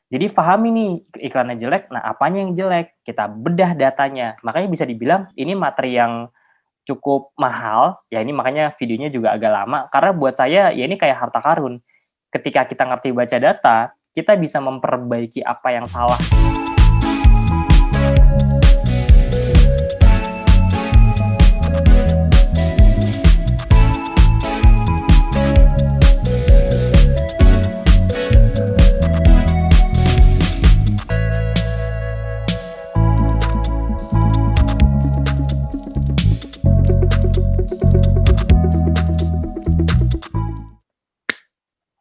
Jadi pahami nih iklannya jelek, nah apanya yang jelek? Kita bedah datanya. Makanya bisa dibilang ini materi yang cukup mahal, ya ini makanya videonya juga agak lama, karena buat saya ya ini kayak harta karun. Ketika kita ngerti baca data, kita bisa memperbaiki apa yang salah.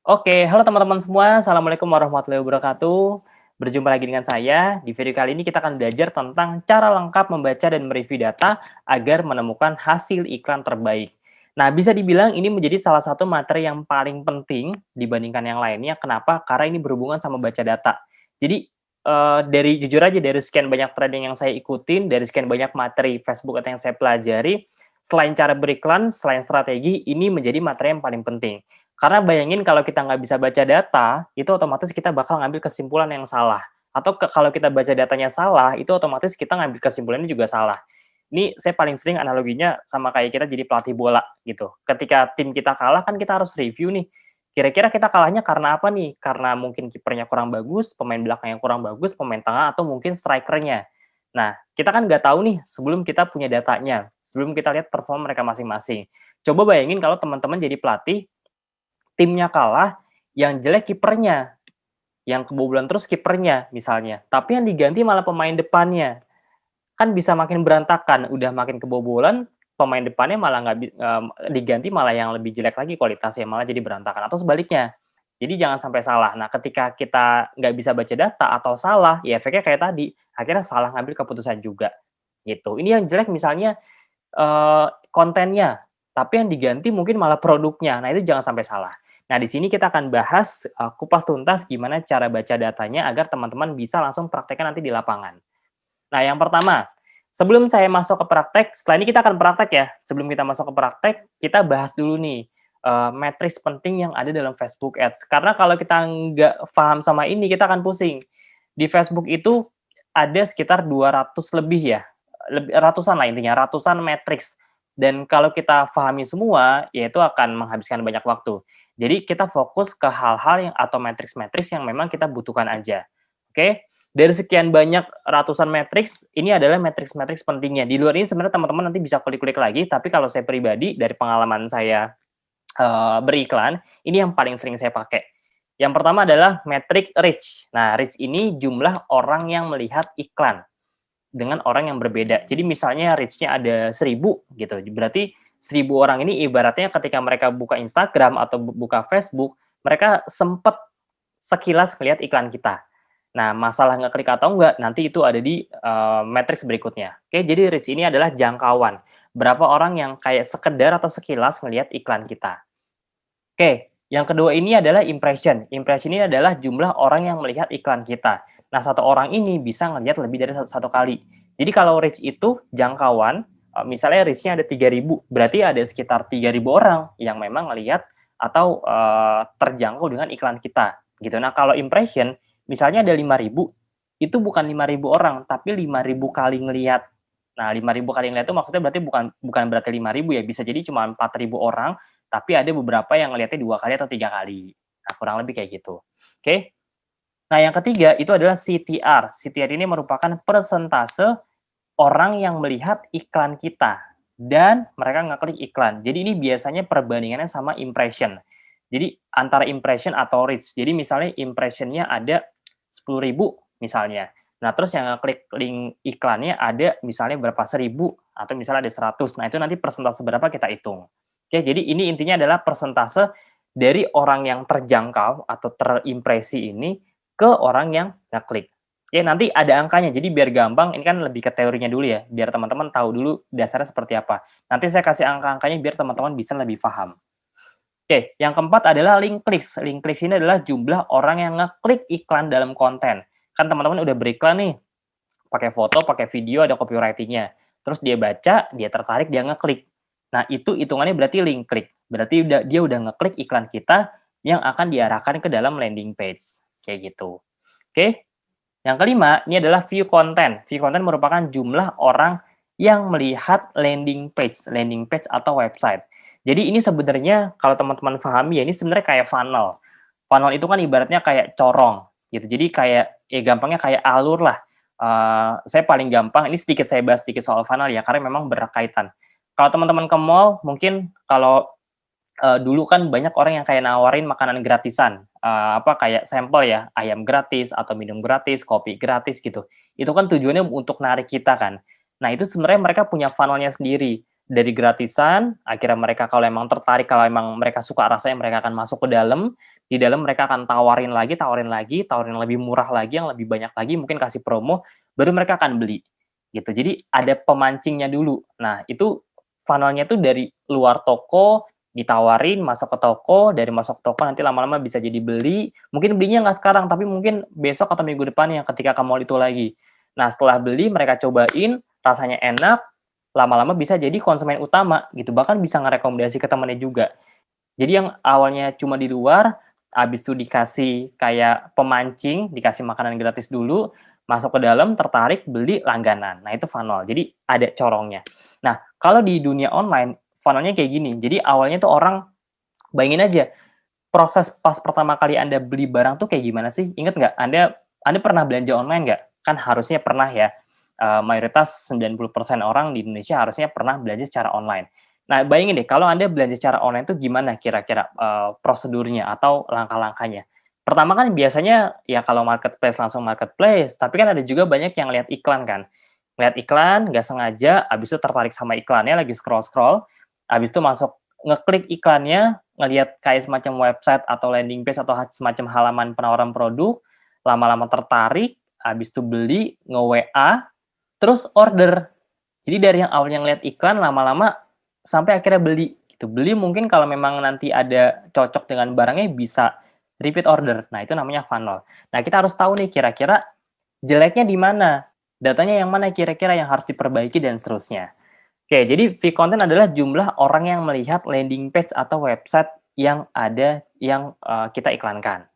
Oke, halo teman-teman semua. Assalamualaikum warahmatullahi wabarakatuh. Berjumpa lagi dengan saya. Di video kali ini kita akan belajar tentang cara lengkap membaca dan mereview data agar menemukan hasil iklan terbaik. Nah, bisa dibilang ini menjadi salah satu materi yang paling penting dibandingkan yang lainnya. Kenapa? Karena ini berhubungan sama baca data. Jadi, dari jujur aja dari sekian banyak trading yang saya ikutin, dari sekian banyak materi Facebook atau yang saya pelajari, selain cara beriklan, selain strategi, ini menjadi materi yang paling penting. Karena bayangin kalau kita nggak bisa baca data, itu otomatis kita bakal ngambil kesimpulan yang salah. Atau kalau kita baca datanya salah, itu otomatis kita ngambil kesimpulannya juga salah. Ini saya paling sering analoginya sama kayak kita jadi pelatih bola gitu. Ketika tim kita kalah kan kita harus review nih. Kira-kira kita kalahnya karena apa nih? Karena mungkin kipernya kurang bagus, pemain belakang yang kurang bagus, pemain tengah, atau mungkin strikernya. Nah, kita kan nggak tahu nih sebelum kita punya datanya, sebelum kita lihat perform mereka masing-masing. Coba bayangin kalau teman-teman jadi pelatih, timnya kalah, yang jelek kipernya, yang kebobolan terus kipernya misalnya, tapi yang diganti malah pemain depannya. Kan bisa makin berantakan, udah makin kebobolan, pemain depannya malah nggak diganti malah yang lebih jelek lagi kualitasnya, malah jadi berantakan atau sebaliknya. Jadi jangan sampai salah. Nah, ketika kita nggak bisa baca data atau salah, ya efeknya kayak tadi, akhirnya salah ngambil keputusan juga, gitu. Ini yang jelek misalnya, kontennya, tapi yang diganti mungkin malah produknya. Nah, itu jangan sampai salah. Nah, di sini kita akan bahas kupas tuntas gimana cara baca datanya agar teman-teman bisa langsung praktekkan nanti di lapangan. Nah, yang pertama, sebelum saya masuk ke praktek, setelah ini kita akan praktek ya. Sebelum kita masuk ke praktek, kita bahas dulu nih matriks penting yang ada dalam Facebook Ads. Karena kalau kita nggak paham sama ini, kita akan pusing. Di Facebook itu ada sekitar 200 lebih ya, ratusan lah intinya, ratusan matriks. Dan kalau kita pahami semua, ya itu akan menghabiskan banyak waktu. Jadi kita fokus ke hal-hal yang atau matriks-matriks yang memang kita butuhkan aja. Oke? Dari sekian banyak ratusan matriks, ini adalah matriks-matriks pentingnya. Di luar ini sebenarnya teman-teman nanti bisa kulik-kulik lagi, tapi kalau saya pribadi dari pengalaman saya beriklan, ini yang paling sering saya pakai. Yang pertama adalah metrik reach. Nah, reach ini jumlah orang yang melihat iklan dengan orang yang berbeda. Jadi misalnya reach-nya ada 1000 gitu. Berarti 1000 orang ini ibaratnya ketika mereka buka Instagram atau buka Facebook, mereka sempat sekilas melihat iklan kita. Nah, masalah ngeklik atau enggak, nanti itu ada di matriks berikutnya. Oke, jadi reach ini adalah jangkauan. Berapa orang yang kayak sekedar atau sekilas melihat iklan kita. Oke, yang kedua ini adalah impression. Impression ini adalah jumlah orang yang melihat iklan kita. Nah, satu orang ini bisa ngelihat lebih dari satu kali. Jadi kalau reach itu jangkauan, misalnya reach-nya ada 3.000, berarti ada sekitar 3.000 orang yang memang ngelihat atau terjangkau dengan iklan kita. Gitu. Nah, kalau impression, misalnya ada 5.000, itu bukan 5.000 orang, tapi 5.000 kali ngelihat. Nah, 5.000 kali ngelihat itu maksudnya berarti bukan berarti 5.000 ya, bisa jadi cuma 4.000 orang, tapi ada beberapa yang ngelihatnya 2 kali atau 3 kali. Nah, kurang lebih kayak gitu. Oke. Nah, yang ketiga itu adalah CTR. CTR ini merupakan persentase orang yang melihat iklan kita dan mereka ngeklik iklan. Jadi ini biasanya perbandingannya sama impression. Jadi antara impression atau reach. Jadi misalnya impressionnya ada 10.000 misalnya. Nah, terus yang ngeklik link iklannya ada misalnya berapa 1.000 atau misalnya ada 100. Nah, itu nanti persentase berapa kita hitung. Oke, jadi ini intinya adalah persentase dari orang yang terjangkau atau terimpresi ini ke orang yang ngeklik. Oke, nanti ada angkanya. Jadi biar gampang, ini kan lebih ke teorinya dulu ya, biar teman-teman tahu dulu dasarnya seperti apa. Nanti saya kasih angka-angkanya biar teman-teman bisa lebih paham. Oke, yang keempat adalah link clicks. Link clicks ini adalah jumlah orang yang ngeklik iklan dalam konten. Kan teman-teman udah beriklan nih, pakai foto, pakai video, ada copywriting-nya. Terus dia baca, dia tertarik, dia ngeklik. Nah, itu hitungannya berarti link click. Berarti dia udah ngeklik iklan kita yang akan diarahkan ke dalam landing page. Kayak gitu. Oke. Yang kelima, ini adalah view content. View content merupakan jumlah orang yang melihat landing page atau website. Jadi ini sebenarnya kalau teman-teman pahami ya, ini sebenarnya kayak funnel. Funnel itu kan ibaratnya kayak corong gitu. Jadi kayak ya gampangnya kayak alur lah. Saya paling gampang, ini sedikit saya bahas sedikit soal funnel ya, karena memang berkaitan. Kalau teman-teman ke mall, mungkin kalau dulu kan banyak orang yang kayak nawarin makanan gratisan, apa, kayak sampel ya, ayam gratis atau minum gratis, kopi gratis gitu. Itu kan tujuannya untuk narik kita kan. Nah, itu sebenarnya mereka punya funnel-nya sendiri. Dari gratisan, akhirnya mereka kalau emang tertarik, kalau emang mereka suka rasanya, mereka akan masuk ke dalam, di dalam mereka akan tawarin lagi, tawarin lebih murah lagi, yang lebih banyak lagi, mungkin kasih promo, baru mereka akan beli, gitu. Jadi ada pemancingnya dulu. Nah, itu funnel-nya tuh dari luar toko, ditawarin masuk ke toko, dari masuk ke toko nanti lama-lama bisa jadi beli, mungkin belinya nggak sekarang, tapi mungkin besok atau minggu depannya ketika ke mall itu lagi. Nah, setelah beli mereka cobain, rasanya enak, lama-lama bisa jadi konsumen utama gitu, bahkan bisa ngerekomendasi ke temannya juga. Jadi yang awalnya cuma di luar, habis itu dikasih kayak pemancing, dikasih makanan gratis dulu, masuk ke dalam, tertarik, beli, langganan. Nah, itu funnel. Jadi ada corongnya. Nah, kalau di dunia online, funnel-nya kayak gini. Jadi awalnya tuh orang, bayangin aja, proses pas pertama kali Anda beli barang tuh kayak gimana sih? Ingat nggak? Anda pernah belanja online nggak? Kan harusnya pernah ya. Mayoritas 90% orang di Indonesia harusnya pernah belanja secara online. Nah, bayangin deh kalau Anda belanja secara online tuh gimana kira-kira, prosedurnya atau langkah-langkahnya? Pertama kan biasanya ya kalau marketplace langsung marketplace, tapi kan ada juga banyak yang lihat iklan kan. Lihat iklan, nggak sengaja, habis itu tertarik sama iklannya, lagi scroll-scroll, habis itu masuk, ngeklik iklannya, ngelihat kayak semacam website atau landing page atau semacam halaman penawaran produk, lama-lama tertarik, habis itu beli, nge-WA, terus order. Jadi dari yang awalnya ngeliat iklan, lama-lama sampai akhirnya beli, gitu. Beli mungkin kalau memang nanti ada cocok dengan barangnya bisa repeat order. Nah, itu namanya funnel. Nah, kita harus tahu nih kira-kira jeleknya di mana, datanya yang mana kira-kira yang harus diperbaiki dan seterusnya. Oke, jadi view content adalah jumlah orang yang melihat landing page atau website yang ada yang, kita iklankan.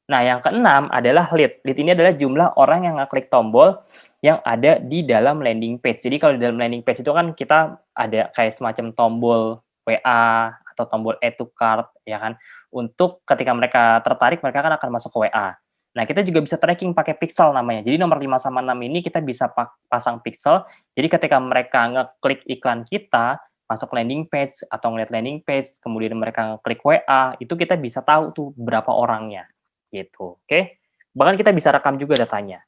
Nah, yang keenam adalah lead. Lead ini adalah jumlah orang yang ngeklik tombol yang ada di dalam landing page. Jadi kalau di dalam landing page itu kan kita ada kayak semacam tombol WA atau tombol add to cart ya kan. Untuk ketika mereka tertarik mereka kan akan masuk ke WA. Nah, kita juga bisa tracking pakai pixel namanya. Jadi nomor 5 sama 6 ini kita bisa pasang pixel. Jadi ketika mereka ngeklik iklan kita, masuk landing page atau ngeliat landing page, kemudian mereka ngeklik WA, itu kita bisa tahu tuh berapa orangnya gitu, oke. Bahkan kita bisa rekam juga datanya.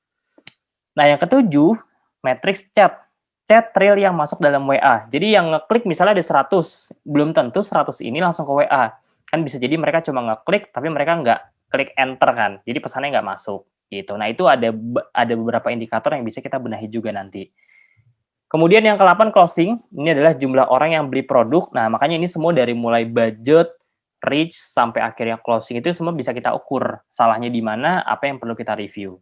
Nah, yang ketujuh, matriks chat. Chat real yang masuk dalam WA. Jadi yang ngeklik misalnya ada 100, belum tentu 100 ini langsung ke WA. Kan bisa jadi mereka cuma ngeklik, tapi mereka nggak klik enter kan. Jadi pesannya nggak masuk gitu. Nah, itu ada beberapa indikator yang bisa kita benahi juga nanti. Kemudian yang ke-8 closing, ini adalah jumlah orang yang beli produk. Nah, makanya ini semua dari mulai budget, reach, sampai akhirnya closing itu semua bisa kita ukur. Salahnya di mana, apa yang perlu kita review.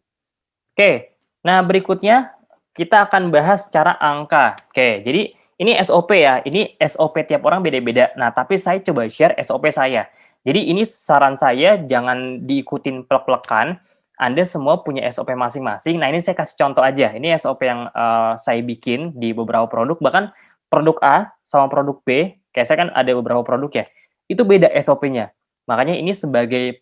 Oke, nah berikutnya kita akan bahas cara angka. Oke, jadi ini SOP ya, ini SOP tiap orang beda-beda. Nah, tapi saya coba share SOP saya. Jadi ini saran saya jangan diikutin plek-plekan, Anda semua punya SOP masing-masing. Nah, ini saya kasih contoh aja. Ini SOP yang saya bikin di beberapa produk, bahkan produk A sama produk B, kayak saya kan ada beberapa produk ya, itu beda SOP-nya. Makanya ini sebagai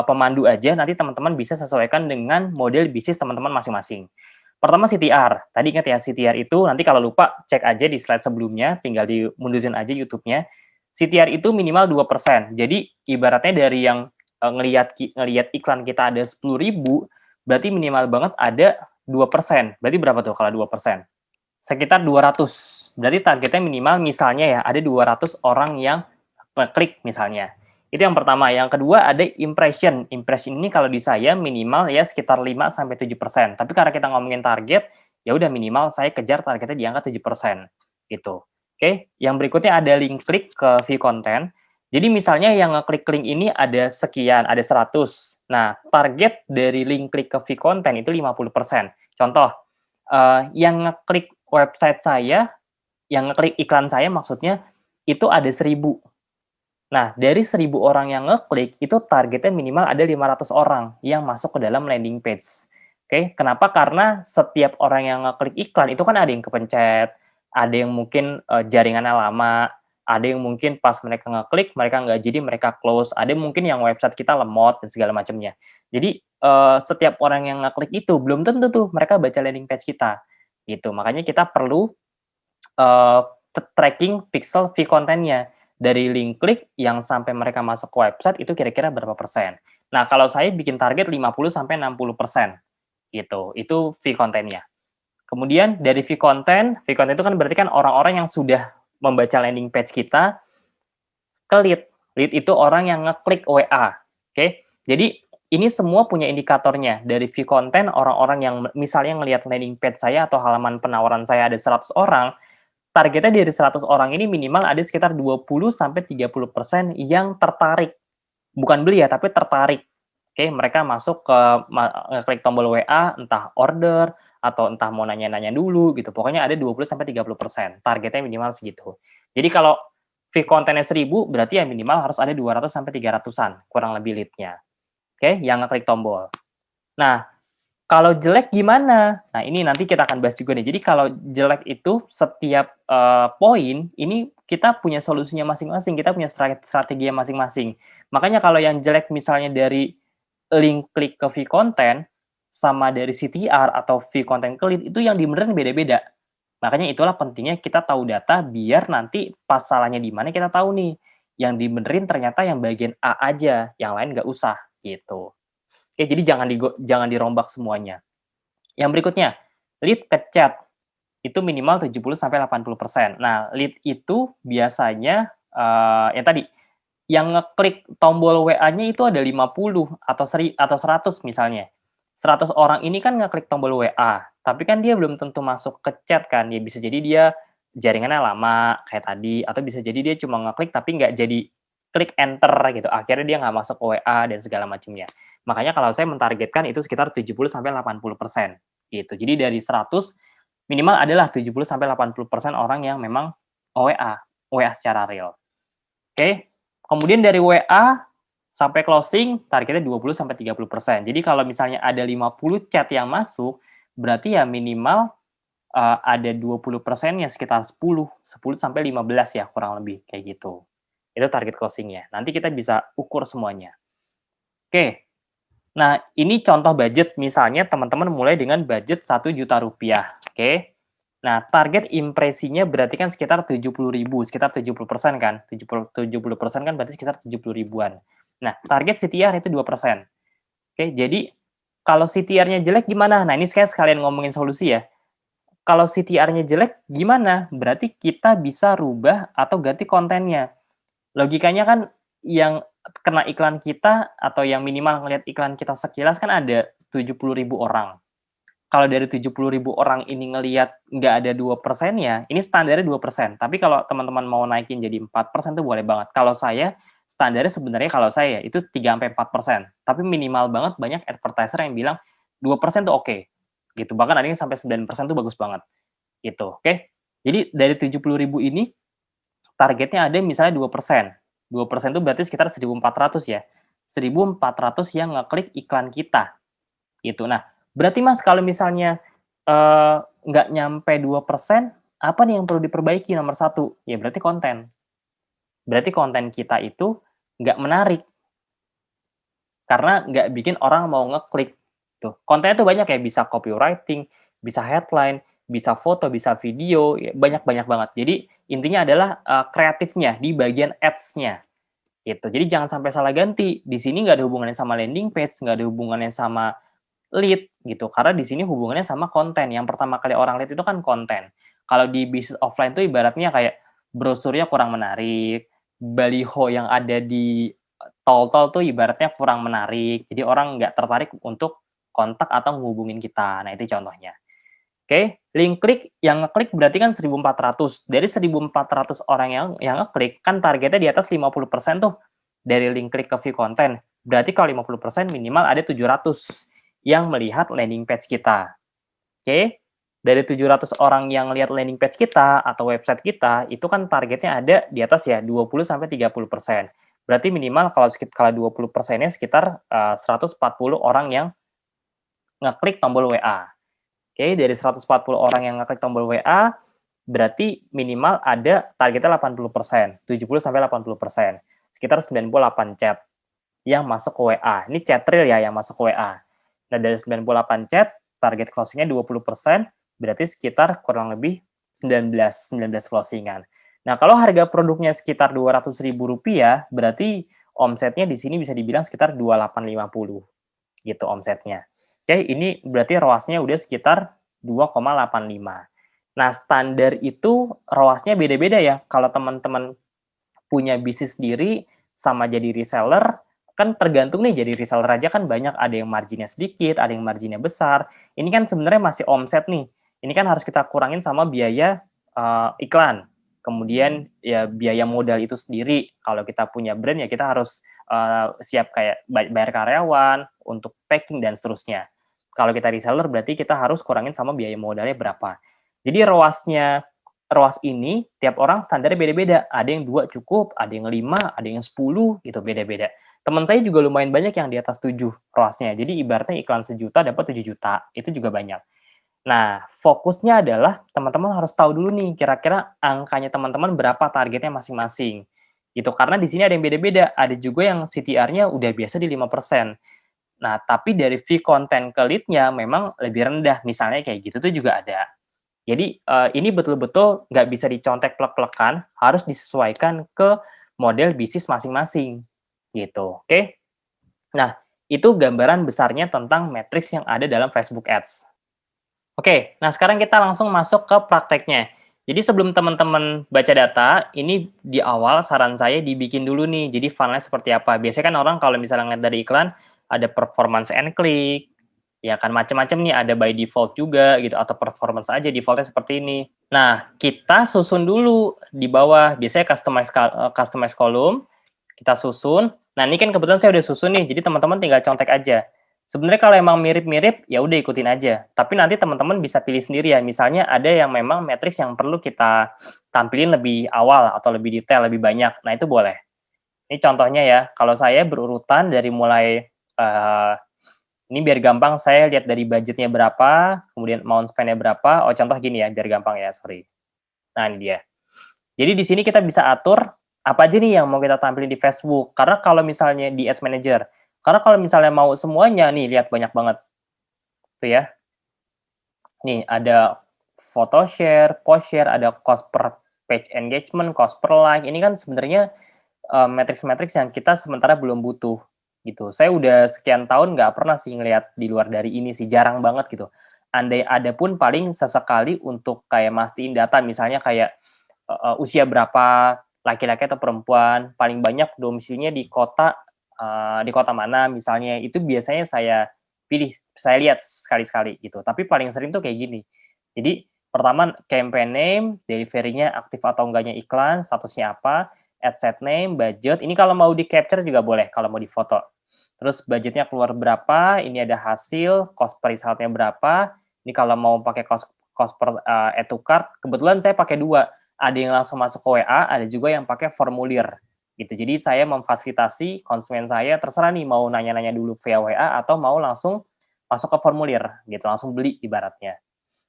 pemandu aja, nanti teman-teman bisa sesuaikan dengan model bisnis teman-teman masing-masing. Pertama CTR, tadi ingat ya CTR itu nanti kalau lupa cek aja di slide sebelumnya, tinggal dimundurin aja YouTube-nya. CTR itu minimal 2%. Jadi ibaratnya dari yang ngelihat iklan kita ada 10.000, berarti minimal banget ada 2%. Berarti berapa tuh kalau 2%? Sekitar 200. Berarti targetnya minimal misalnya ya ada 200 orang yang klik misalnya. Itu yang pertama. Yang kedua ada impression. Impression ini kalau di saya minimal ya sekitar 5-7%. Tapi karena kita ngomongin target, ya udah minimal saya kejar targetnya di angka 7% gitu. Oke, yang berikutnya ada link klik ke view content. Jadi misalnya yang ngeklik link ini ada sekian, ada 100. Nah, target dari link klik ke view content itu 50%. Contoh, yang ngeklik website saya, yang ngeklik iklan saya maksudnya, itu ada 1.000. Nah, dari 1.000 orang yang ngeklik, itu targetnya minimal ada 500 orang yang masuk ke dalam landing page. Oke, kenapa? Karena setiap orang yang ngeklik iklan itu kan ada yang kepencet, ada yang mungkin, jaringannya lama, ada yang mungkin pas mereka ngeklik, mereka nggak jadi, mereka close, ada mungkin yang website kita lemot dan segala macamnya. Jadi, setiap orang yang ngeklik itu belum tentu tuh mereka baca landing page kita, gitu. Makanya kita perlu Eee, tracking pixel view kontennya. Dari link klik yang sampai mereka masuk ke website itu kira-kira berapa persen. Nah, kalau saya bikin target 50 sampai 60% gitu, itu view kontennya. Kemudian dari view konten itu kan berarti kan orang-orang yang sudah membaca landing page kita ke lead. Lead itu orang yang ngeklik WA, oke? Jadi ini semua punya indikatornya. Dari view konten orang-orang yang misalnya ngelihat landing page saya atau halaman penawaran saya ada 100 orang, targetnya dari 100 orang ini minimal ada sekitar 20 sampai 30% yang tertarik. Bukan beli ya, tapi tertarik. Oke, mereka masuk ke ngeklik tombol WA, entah order, atau entah mau nanya-nanya dulu gitu. Pokoknya ada 20 sampai 30%, targetnya minimal segitu. Jadi kalau fee kontennya 1.000, berarti ya minimal harus ada 200 sampai 300-an, kurang lebih lead-nya. Oke, yang ngeklik tombol. Nah, kalau jelek gimana? Nah, ini nanti kita akan bahas juga nih. Jadi kalau jelek itu setiap, poin ini kita punya solusinya masing-masing, kita punya strategi masing-masing. Makanya kalau yang jelek misalnya dari link klik ke view konten, sama dari CTR atau view konten ke lead, itu yang dibenerin beda-beda. Makanya itulah pentingnya kita tahu data biar nanti pas salahnya di mana kita tahu nih, yang dibenerin ternyata yang bagian A aja, yang lain nggak usah, gitu. Oke, jadi jangan dirombak semuanya. Yang berikutnya, lead ke chat, itu minimal 70 sampai 80%. Nah, lead itu biasanya, yang tadi, yang ngeklik tombol WA-nya itu ada 50 atau 100 misalnya. 100 orang ini kan ngeklik tombol WA, tapi kan dia belum tentu masuk ke chat kan, ya bisa jadi dia jaringannya lama kayak tadi, atau bisa jadi dia cuma ngeklik tapi nggak jadi klik enter gitu, akhirnya dia nggak masuk ke WA dan segala macamnya. Makanya kalau saya mentargetkan itu sekitar 70 sampai 80% gitu. Jadi dari 100 minimal adalah 70 sampai 80% orang yang memang WA secara real. Oke. Kemudian dari WA sampai closing targetnya 20 sampai 30%. Jadi kalau misalnya ada 50 chat yang masuk, berarti ya minimal, ada 20%-nya sekitar 10 sampai 15 ya kurang lebih, kayak gitu. Itu target closing-nya. Nanti kita bisa ukur semuanya. Oke. Nah, ini contoh budget, misalnya teman-teman mulai dengan budget Rp1.000.000, oke. Nah, target impresinya berarti kan sekitar 70.000, sekitar 70% kan, 70% kan berarti sekitar 70 ribuan. Nah, target CTR itu 2%. Oke, jadi kalau CTR-nya jelek gimana? Nah, ini saya sekalian ngomongin solusi ya. Kalau CTR-nya jelek gimana? Berarti kita bisa rubah atau ganti kontennya. Logikanya kan yang kena iklan kita atau yang minimal ngelihat iklan kita sekilas kan ada 70.000 orang. Kalau dari 70.000 orang ini ngelihat nggak ada 2%-nya, ini standarnya 2%. Tapi kalau teman-teman mau naikin jadi 4% tuh boleh banget. Kalau saya, standarnya sebenarnya kalau saya itu 3-4%. Tapi minimal banget banyak advertiser yang bilang 2% tuh oke. Gitu. Bahkan ada yang sampai 9% tuh bagus banget. Gitu. Oke. Jadi dari 70.000 ini targetnya ada misalnya 2%. 2% itu berarti sekitar 1.400 ya. 1.400 yang ngeklik iklan kita, gitu. Nah, berarti Mas kalau misalnya, nggak nyampe 2%, apa nih yang perlu diperbaiki nomor satu? Ya berarti konten. Berarti konten kita itu nggak menarik, karena nggak bikin orang mau ngeklik, tuh. Kontennya tuh banyak ya, bisa copywriting, bisa headline, bisa foto, bisa video, ya banyak-banyak banget. Jadi intinya adalah, kreatifnya di bagian ads-nya. Gitu. Jadi jangan sampai salah ganti. Di sini nggak ada hubungannya sama landing page, nggak ada hubungannya sama lead gitu. Karena di sini hubungannya sama konten. Yang pertama kali orang lihat itu kan konten. Kalau di bisnis offline tuh ibaratnya kayak brosurnya kurang menarik, baliho yang ada di tol-tol tuh ibaratnya kurang menarik. Jadi orang nggak tertarik untuk kontak atau menghubungin kita. Nah, itu contohnya. Oke, link klik yang ngeklik berarti kan 1.400. Dari 1.400 orang yang ngeklik, kan targetnya di atas 50% tuh dari link klik ke view konten. Berarti kalau 50% minimal ada 700 yang melihat landing page kita. Oke, dari 700 orang yang lihat landing page kita atau website kita, itu kan targetnya ada di atas ya 20 sampai 30%. Berarti minimal kalau 20%-nya sekitar, 140 orang yang ngeklik tombol WA. Oke, dari 140 orang yang ngeklik tombol WA, berarti minimal ada targetnya 80%, 70-80%, sekitar 98 chat yang masuk ke WA. Ini chat real ya yang masuk ke WA. Nah, dari 98 chat, target closing-nya 20%, berarti sekitar kurang lebih 19 closing-an. Nah, kalau harga produknya sekitar Rp200.000, berarti omsetnya di sini bisa dibilang sekitar 2850 gitu omsetnya. Oke, ini berarti ROAS-nya udah sekitar 2,85. Nah, standar itu ROAS-nya beda-beda ya. Kalau teman-teman punya bisnis sendiri sama jadi reseller, kan tergantung nih jadi reseller aja kan banyak, ada yang marginnya sedikit, ada yang marginnya besar. Ini kan sebenarnya masih omset nih. Ini kan harus kita kurangin sama biaya iklan. Kemudian ya biaya modal itu sendiri. Kalau kita punya brand ya kita harus siap kayak bayar karyawan, untuk packing dan seterusnya. Kalau kita reseller berarti kita harus kurangin sama biaya modalnya berapa. Jadi ROAS ini tiap orang standarnya beda-beda. Ada yang 2 cukup, ada yang 5, ada yang 10 gitu, beda-beda. Teman saya juga lumayan banyak yang di atas 7 ROAS-nya. Jadi ibaratnya iklan sejuta dapat 7 juta, itu juga banyak. Nah, fokusnya adalah teman-teman harus tahu dulu nih kira-kira angkanya teman-teman berapa targetnya masing-masing. Gitu, karena di sini ada yang beda-beda. Ada juga yang CTR-nya udah biasa di 5%. Nah, tapi dari fee konten ke lead-nya memang lebih rendah. Misalnya kayak gitu tuh juga ada. Jadi, ini betul-betul nggak bisa dicontek plek-plekan, harus disesuaikan ke model bisnis masing-masing, gitu, oke? Nah, itu gambaran besarnya tentang matriks yang ada dalam Facebook Ads. Oke, nah sekarang kita langsung masuk ke prakteknya. Jadi sebelum teman-teman baca data, ini di awal saran saya dibikin dulu nih, jadi funnel-nya seperti apa. Biasanya kan orang kalau misalnya ngeliat dari iklan, ada performance and click, ya kan macam-macam nih, ada by default juga gitu, atau performance aja defaultnya seperti ini. Nah, kita susun dulu di bawah, biasanya customize column, kita susun. Nah, ini kan kebetulan saya udah susun nih, jadi teman-teman tinggal contek aja. Sebenarnya kalau emang mirip-mirip, ya udah ikutin aja. Tapi nanti teman-teman bisa pilih sendiri ya. Misalnya ada yang memang matriks yang perlu kita tampilin lebih awal atau lebih detail, lebih banyak. Nah, itu boleh. Ini contohnya ya, kalau saya berurutan dari mulai ini biar gampang saya lihat dari budgetnya berapa, kemudian amount spend-nya berapa. Oh, contoh gini ya, biar gampang ya, sorry. Nah, ini dia. Jadi di sini kita bisa atur apa aja nih yang mau kita tampilin di Facebook. Karena kalau misalnya di Ads Manager, karena kalau misalnya mau semuanya nih, lihat banyak banget tuh ya. Nih ada photo share, post share, ada cost per page engagement, cost per like. Ini kan sebenarnya matriks-matriks yang kita sementara belum butuh gitu. Saya udah sekian tahun nggak pernah sih ngelihat di luar dari ini sih, jarang banget gitu. Andai ada pun paling sesekali untuk kayak mastiin data, misalnya kayak usia berapa laki-laki atau perempuan, paling banyak domisilinya di kota mana misalnya, itu biasanya saya pilih, saya lihat sekali-sekali gitu. Tapi paling sering tuh kayak gini. Jadi pertama campaign name, delivery-nya aktif atau enggaknya iklan, statusnya apa, ad set name, budget. Ini kalau mau di-capture juga boleh kalau mau difoto. Terus budgetnya keluar berapa, ini ada hasil, cost per result-nya berapa. Ini kalau mau pakai cost cost per add to cart, kebetulan saya pakai 2. Ada yang langsung masuk ke WA, ada juga yang pakai formulir gitu. Jadi saya memfasilitasi konsumen saya terserah nih mau nanya-nanya dulu via WA atau mau langsung masuk ke formulir gitu, langsung beli ibaratnya.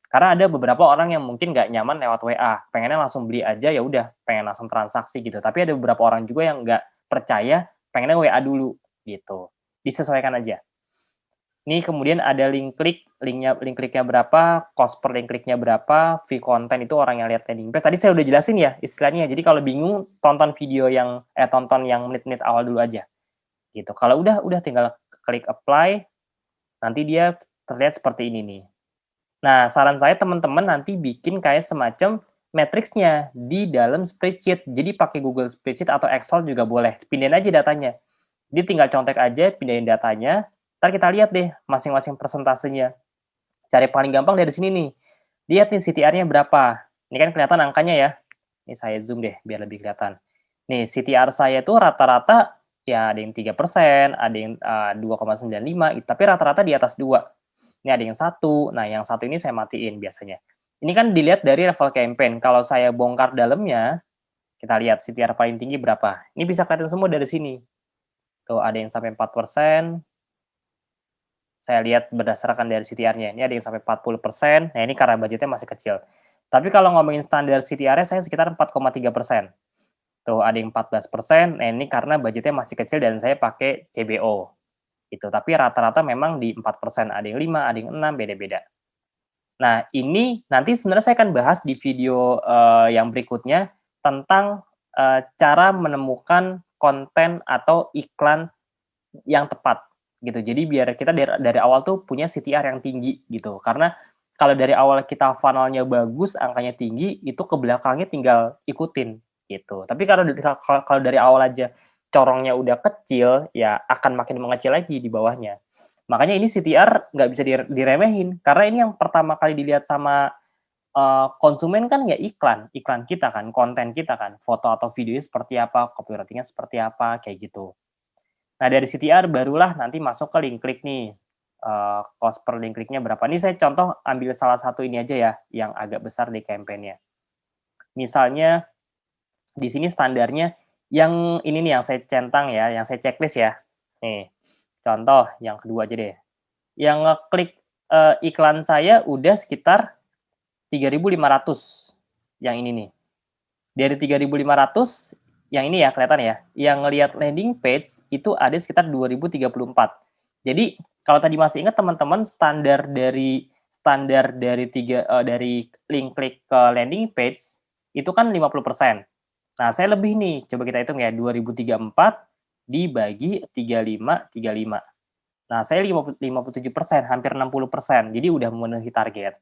Karena ada beberapa orang yang mungkin nggak nyaman lewat WA, pengennya langsung beli aja, ya udah, pengen langsung transaksi gitu. Tapi ada beberapa orang juga yang nggak percaya, pengennya WA dulu gitu. Disesuaikan aja. Ini kemudian ada link kliknya berapa, cost per link kliknya berapa, fee konten itu orang yang lihat landing page. Tadi saya udah jelasin ya istilahnya. Jadi kalau bingung tonton video tonton yang menit-menit awal dulu aja gitu. Kalau udah tinggal klik apply, nanti dia terlihat seperti ini nih. Nah, saran saya teman-teman nanti bikin kayak semacam matriksnya di dalam spreadsheet. Jadi pakai Google Spreadsheet atau Excel juga boleh. Pindahin aja datanya. Dia tinggal contek aja, pindahin datanya. Ntar kita lihat deh masing-masing persentasenya. Cari paling gampang dari sini nih. Lihat nih CTR-nya berapa. Ini kan kelihatan angkanya ya. Ini saya zoom deh biar lebih kelihatan. Nih CTR saya tuh rata-rata ya ada yang 3%, ada yang 2,95, tapi rata-rata di atas 2. Ini ada yang 1. Nah, yang 1 ini saya matiin biasanya. Ini kan dilihat dari level campaign. Kalau saya bongkar dalamnya, Kita lihat CTR paling tinggi berapa. Ini bisa kelihatan semua dari sini. Tuh ada yang sampai 4%. Saya lihat berdasarkan dari CTR-nya. Ini ada yang sampai 40%. Nah, ini karena budgetnya masih kecil. Tapi kalau ngomongin standar CTR-nya saya sekitar 4,3%. Tuh ada yang 14%. Nah, ini karena budgetnya masih kecil dan saya pakai CBO. Gitu. Tapi rata-rata memang di 4%. Ada yang 5, ada yang 6, beda-beda. Nah, ini nanti sebenarnya saya akan bahas di video, yang berikutnya tentang, cara menemukan konten atau iklan yang tepat, gitu. Jadi biar kita dari awal tuh punya CTR yang tinggi, gitu. Karena kalau dari awal kita funnel-nya bagus, angkanya tinggi, itu ke belakangnya tinggal ikutin, gitu. Tapi kalau dari awal aja corongnya udah kecil, ya akan makin mengecil lagi di bawahnya. Makanya ini CTR nggak bisa diremehin, karena ini yang pertama kali dilihat sama, konsumen kan ya iklan, iklan kita kan, konten kita kan, foto atau videonya seperti apa, copywriting-nya seperti apa, kayak gitu. Nah dari CTR barulah nanti masuk ke link klik nih, cost per link kliknya berapa. Ini saya contoh ambil salah satu ini aja ya, yang agak besar di campaign-nya. Misalnya di sini standarnya yang ini nih yang saya centang ya, yang saya checklist ya. Nih, contoh yang kedua aja deh. Yang ngeklik, iklan saya udah sekitar 3.500 yang ini nih. Dari 3.500 yang ini ya kelihatan ya, yang ngelihat landing page itu ada sekitar 2.034. Jadi kalau tadi masih ingat teman-teman dari link klik ke landing page itu kan 50%. Nah, saya lebih nih, coba kita hitung ya, 2.034 dibagi 35. Nah, saya 57%, hampir 60%, jadi udah memenuhi target.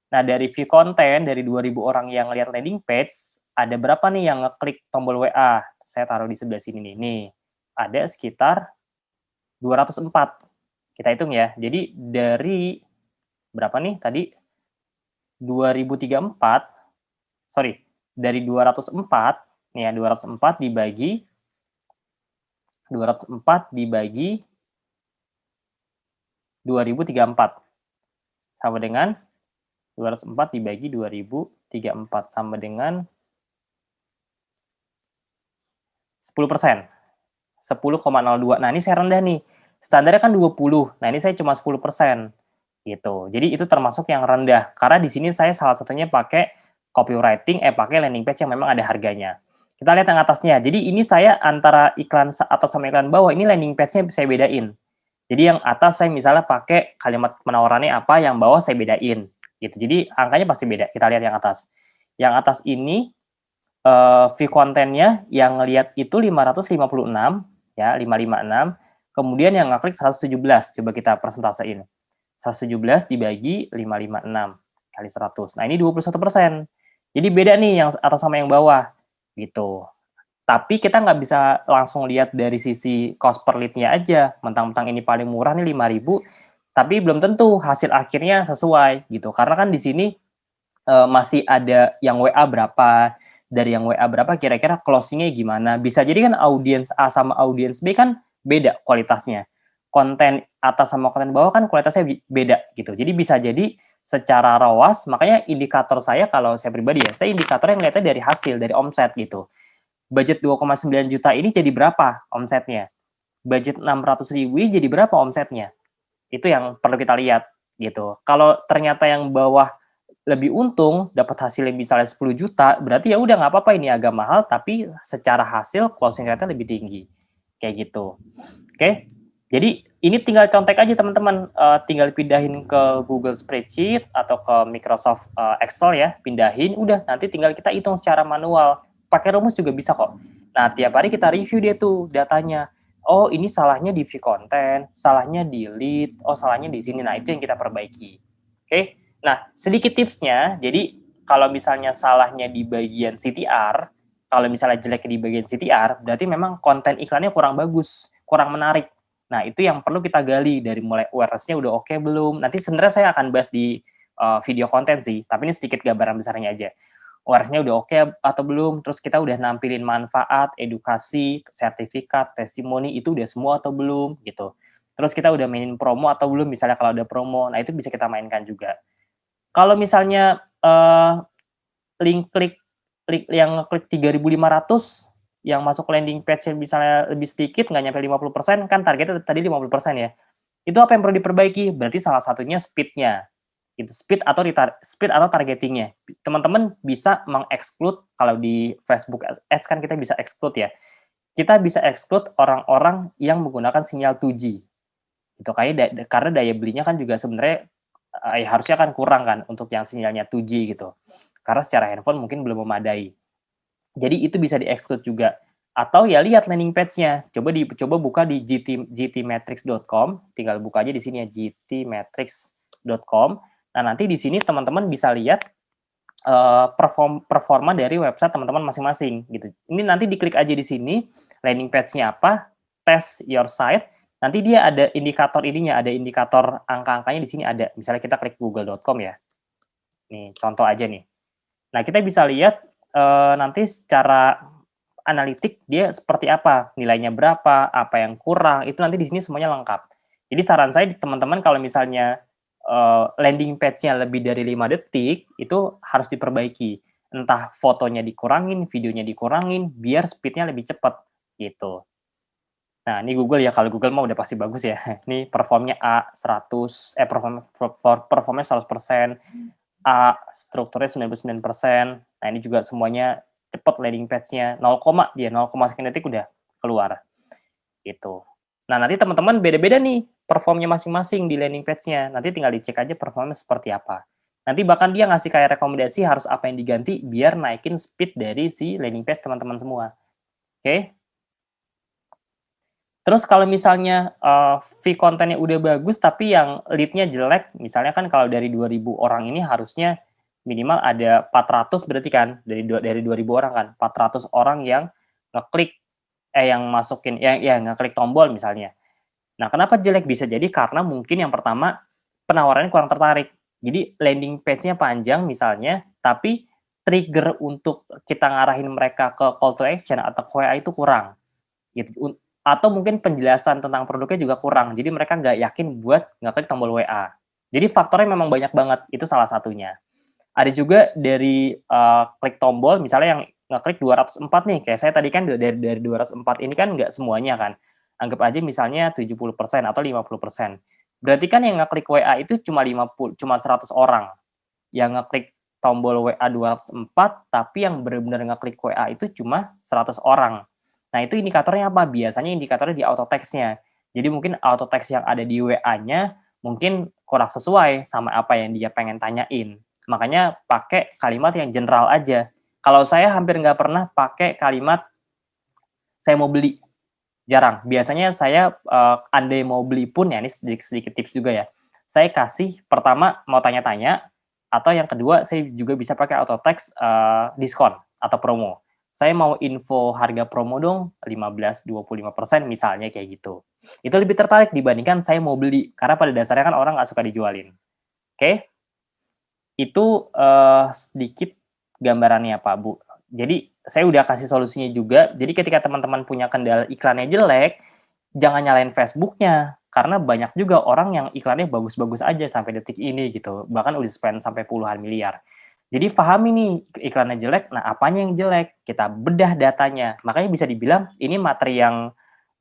Nah, dari view konten, dari 2.000 orang yang lihat landing page, ada berapa nih yang ngeklik tombol WA? Saya taruh di sebelah sini nih. Nih, ada sekitar 204. Kita hitung ya. Jadi dari berapa nih tadi? 2034, sorry, dari 204, nih ya, 204 dibagi 2034 sama dengan 204 dibagi 2034 sama dengan 10%. 10,02. Nah, ini saya rendah nih. Standarnya kan 20. Nah, ini saya cuma 10%. Gitu. Jadi itu termasuk yang rendah. Karena di sini saya salah satunya pakai copywriting, pakai landing page yang memang ada harganya. Kita lihat yang atasnya. Jadi ini saya antara iklan atas sama iklan bawah, ini landing page-nya saya bedain. Jadi yang atas saya misalnya pakai kalimat penawarannya apa, yang bawah saya bedain. Gitu. Jadi angkanya pasti beda. Kita lihat yang atas. Yang atas ini view kontennya yang ngelihat itu 556 ya, 556. Kemudian yang ngeklik 117. Coba kita persentasein. 117 dibagi 556 kali 100. Nah, ini 21%. Jadi beda nih yang atas sama yang bawah gitu. Tapi kita nggak bisa langsung lihat dari sisi cost per lead-nya aja. Mentang-mentang ini paling murah nih 5.000, tapi belum tentu hasil akhirnya sesuai gitu. Karena kan di sini masih ada yang WA berapa, dari yang WA berapa kira-kira closing-nya gimana. Bisa jadi kan audiens A sama audiens B kan beda kualitasnya. Konten atas sama konten bawah kan kualitasnya beda gitu. Jadi bisa jadi secara ROAS, makanya indikator saya kalau saya pribadi ya, saya indikatornya ngeliatnya dari hasil, dari omset gitu. Budget 2,9 juta ini jadi berapa omsetnya? Budget 600.000 ini jadi berapa omsetnya? Itu yang perlu kita lihat gitu. Kalau ternyata yang bawah lebih untung, dapat hasilnya misalnya 10 juta, berarti ya udah nggak apa-apa ini agak mahal, tapi secara hasil closing rate-nya lebih tinggi. Kayak gitu. Oke? Jadi ini tinggal contek aja teman-teman, tinggal pindahin ke Google Spreadsheet atau ke Microsoft Excel ya, pindahin, udah nanti tinggal kita hitung secara manual. Pakai rumus juga bisa kok. Nah, tiap hari kita review dia tuh datanya. Oh, ini salahnya di view konten, salahnya di lead, oh salahnya di sini. Nah, itu yang kita perbaiki. Oke? Nah, sedikit tipsnya, jadi kalau misalnya salahnya di bagian CTR, kalau misalnya jeleknya di bagian CTR, berarti memang konten iklannya kurang bagus, kurang menarik. Nah, itu yang perlu kita gali dari mulai awareness-nya udah oke belum. Nanti sebenarnya saya akan bahas di video konten sih, tapi ini sedikit gambaran besarnya aja. Awareness-nya udah oke atau belum, terus kita udah nampilin manfaat, edukasi, sertifikat, testimoni, itu udah semua atau belum, gitu. Terus kita udah mainin promo atau belum, misalnya kalau ada promo, nah itu bisa kita mainkan juga. Kalau misalnya link klik yang ngeklik 3.500, yang masuk landing page misalnya lebih sedikit, nggak nyampe 50%, kan targetnya tadi 50% ya. Itu apa yang perlu diperbaiki? Berarti salah satunya speed-nya, gitu. Speed atau targeting-nya. Teman-teman bisa meng-exclude, kalau di Facebook Ads kan kita bisa exclude ya. Kita bisa exclude orang-orang yang menggunakan sinyal 2G. Itu karena daya belinya kan juga sebenarnya harusnya kan kurang kan untuk yang sinyalnya 2G gitu. Karena secara handphone mungkin belum memadai. Jadi itu bisa di-exclude juga. Atau ya lihat landing page-nya. Coba buka di gtmetrics.com, tinggal buka aja di sini ya, gtmetrics.com. Nah, nanti di sini teman-teman bisa lihat performa dari website teman-teman masing-masing gitu. Ini nanti diklik aja di sini, landing page-nya apa, test your site, nanti dia ada indikator ininya, ada indikator angka-angkanya di sini ada. Misalnya kita klik google.com ya. Nih, contoh aja nih. Nah, kita bisa lihat nanti secara analitik dia seperti apa, nilainya berapa, apa yang kurang, itu nanti di sini semuanya lengkap. Jadi saran saya teman-teman kalau misalnya landing page-nya lebih dari 5 detik, itu harus diperbaiki. Entah fotonya dikurangin, videonya dikurangin, biar speed-nya lebih cepat, gitu. Nah, ini Google ya, kalau Google mah udah pasti bagus ya. Ini performnya A 100, performnya 100%, A strukturnya 99%. Nah, ini juga semuanya cepat landing page-nya, 0, dia 0, sekian detik udah keluar, gitu. Nah, nanti teman-teman beda-beda nih performnya masing-masing di landing page-nya. Nanti tinggal dicek aja performnya seperti apa. Nanti bahkan dia ngasih kayak rekomendasi harus apa yang diganti biar naikin speed dari si landing page teman-teman semua. Oke? Terus kalau misalnya fee kontennya udah bagus tapi yang lead-nya jelek, misalnya kan kalau dari 2.000 orang ini harusnya minimal ada 400 berarti kan, dari 2.000 orang kan, 400 orang yang ngeklik yang masukin ngeklik tombol misalnya. Nah, kenapa jelek? Bisa jadi karena mungkin yang pertama, penawarannya kurang tertarik. Jadi landing page-nya panjang misalnya, tapi trigger untuk kita ngarahin mereka ke call to action atau ke WA itu kurang. Gitu. Atau mungkin penjelasan tentang produknya juga kurang. Jadi mereka nggak yakin buat ngeklik tombol WA. Jadi faktornya memang banyak banget, itu salah satunya. Ada juga dari klik tombol, misalnya yang ngeklik 204 nih, kayak saya tadi kan dari 204 ini kan nggak semuanya kan. Anggap aja misalnya 70% atau 50%. Berarti kan yang ngeklik WA itu cuma 100 orang. Yang ngeklik tombol WA 204, tapi yang benar-benar ngeklik WA itu cuma 100 orang. Nah, itu indikatornya apa? Biasanya indikatornya di auto text-nya. Jadi mungkin auto text yang ada di WA-nya mungkin kurang sesuai sama apa yang dia pengen tanyain. Makanya pakai kalimat yang general aja. Kalau saya hampir nggak pernah pakai kalimat saya mau beli, jarang. Biasanya saya andai mau beli pun ya, ini sedikit tips juga ya. Saya kasih pertama mau tanya-tanya, atau yang kedua saya juga bisa pakai auto text diskon atau promo. Saya mau info harga promo dong 15-25% misalnya kayak gitu. Itu lebih tertarik dibandingkan saya mau beli, karena pada dasarnya kan orang nggak suka dijualin. Oke? Itu sedikit gambarannya Pak, Bu. Jadi saya udah kasih solusinya juga. Jadi ketika teman-teman punya kendala iklannya jelek, jangan nyalain Facebook-nya. Karena banyak juga orang yang iklannya bagus-bagus aja sampai detik ini gitu. Bahkan udah spend sampai puluhan miliar. Jadi pahami nih iklannya jelek, nah apanya yang jelek? Kita bedah datanya. Makanya bisa dibilang ini materi yang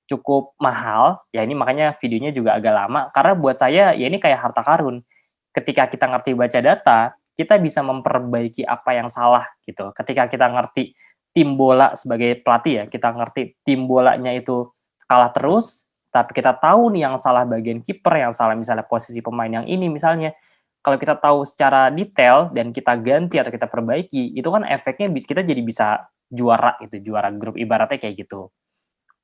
cukup mahal, ya ini makanya videonya juga agak lama. Karena buat saya ya ini kayak harta karun. Ketika kita ngerti baca data, kita bisa memperbaiki apa yang salah gitu. Ketika kita ngerti tim bola sebagai pelatih ya, kita ngerti tim bolanya itu kalah terus, tapi kita tahu nih yang salah bagian kiper, yang salah misalnya posisi pemain yang ini misalnya. Kalau kita tahu secara detail dan kita ganti atau kita perbaiki, itu kan efeknya kita jadi bisa juara gitu, juara grup ibaratnya kayak gitu.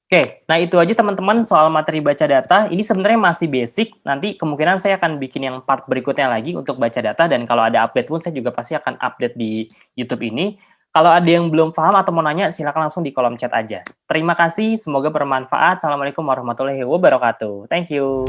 Oke, nah itu aja teman-teman soal materi baca data. Ini sebenarnya masih basic, nanti kemungkinan saya akan bikin yang part berikutnya lagi untuk baca data, dan kalau ada update pun saya juga pasti akan update di YouTube ini. Kalau ada yang belum paham atau mau nanya, silakan langsung di kolom chat aja. Terima kasih, semoga bermanfaat. Assalamualaikum warahmatullahi wabarakatuh. Thank you.